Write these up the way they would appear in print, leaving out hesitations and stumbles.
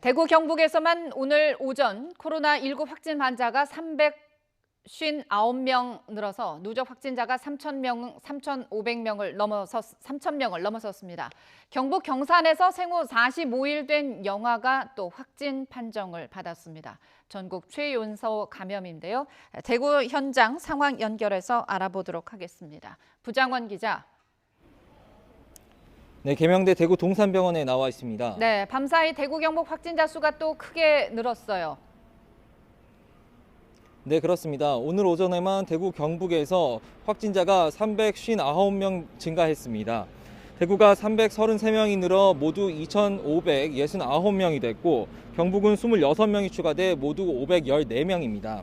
대구 경북에서만 오늘 오전 코로나19 확진 환자가 359명 늘어서 누적 확진자가 3,500명을 넘어섰습니다. 경북 경산에서 생후 45일 된 영아가 또 확진 판정을 받았습니다. 전국 최연소 감염인데요. 대구 현장 상황 연결해서 알아보도록 하겠습니다. 부장원 기자. 네, 계명대 대구 동산병원에 나와 있습니다. 네, 밤사이 대구 경북 확진자 수가 또 크게 늘었어요. 네, 그렇습니다. 오늘 오전에만 대구 경북에서 확진자가 359명 증가했습니다. 대구가 333명이 늘어 모두 2,569명이 됐고 경북은 26명이 추가돼 모두 514명입니다.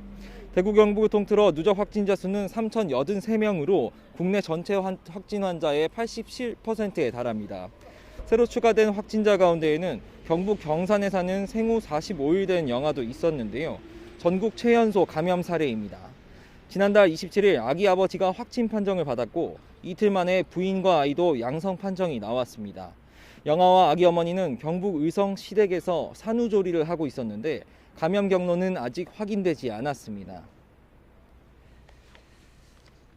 대구 경북을 통틀어 누적 확진자 수는 3,083명으로 국내 전체 확진 환자의 87%에 달합니다. 새로 추가된 확진자 가운데에는 경북 경산에 사는 생후 45일 된 영아도 있었는데요. 전국 최연소 감염 사례입니다. 지난달 27일 아기 아버지가 확진 판정을 받았고 이틀 만에 부인과 아이도 양성 판정이 나왔습니다. 영아와 아기 어머니는 경북 의성 시댁에서 산후조리를 하고 있었는데 감염 경로는 아직 확인되지 않았습니다.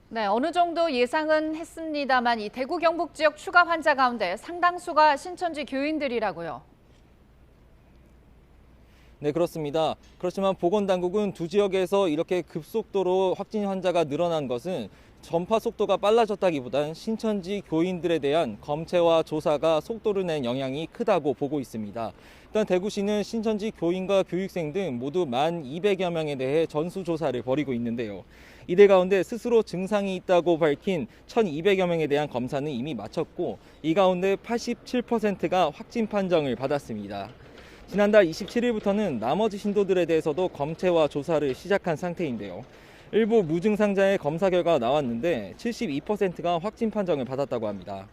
네, 어느 정도 예상은 했습니다만 이 대구 경북 지역 추가 환자 가운데 상당수가 신천지 교인들이라고요. 네, 그렇습니다. 그렇지만 보건당국은 두 지역에서 이렇게 급속도로 확진 환자가 늘어난 것은 전파 속도가 빨라졌다기보단 신천지 교인들에 대한 검체와 조사가 속도를 낸 영향이 크다고 보고 있습니다. 일단 대구시는 신천지 교인과 교육생 등 모두 1,200여 명에 대해 전수조사를 벌이고 있는데요. 이들 가운데 스스로 증상이 있다고 밝힌 1,200여 명에 대한 검사는 이미 마쳤고 이 가운데 87%가 확진 판정을 받았습니다. 지난달 27일부터는 나머지 신도들에 대해서도 검체와 조사를 시작한 상태인데요. 일부 무증상자의 검사 결과가 나왔는데 72%가 확진 판정을 받았다고 합니다.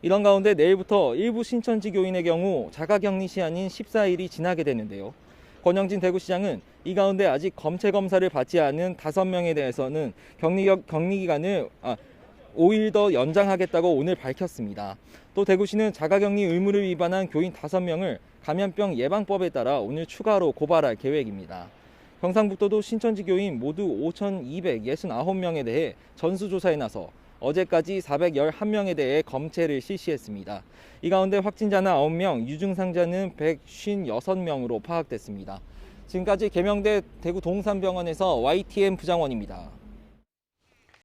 이런 가운데 내일부터 일부 신천지 교인의 경우 자가격리 시한인 14일이 지나게 되는데요. 권영진 대구시장은 이 가운데 아직 검체 검사를 받지 않은 5명에 대해서는 격리 기간을 5일 더 연장하겠다고 오늘 밝혔습니다. 또 대구시는 자가격리 의무를 위반한 교인 5명을 감염병 예방법에 따라 오늘 추가로 고발할 계획입니다. 경상북도도 신천지 교인 모두 5,269명에 대해 전수조사에 나서 어제까지 411명에 대해 검체를 실시했습니다. 이 가운데 확진자는 9명, 유증상자는 156명으로 파악됐습니다. 지금까지 계명대 대구 동산병원에서 YTN 부장원입니다.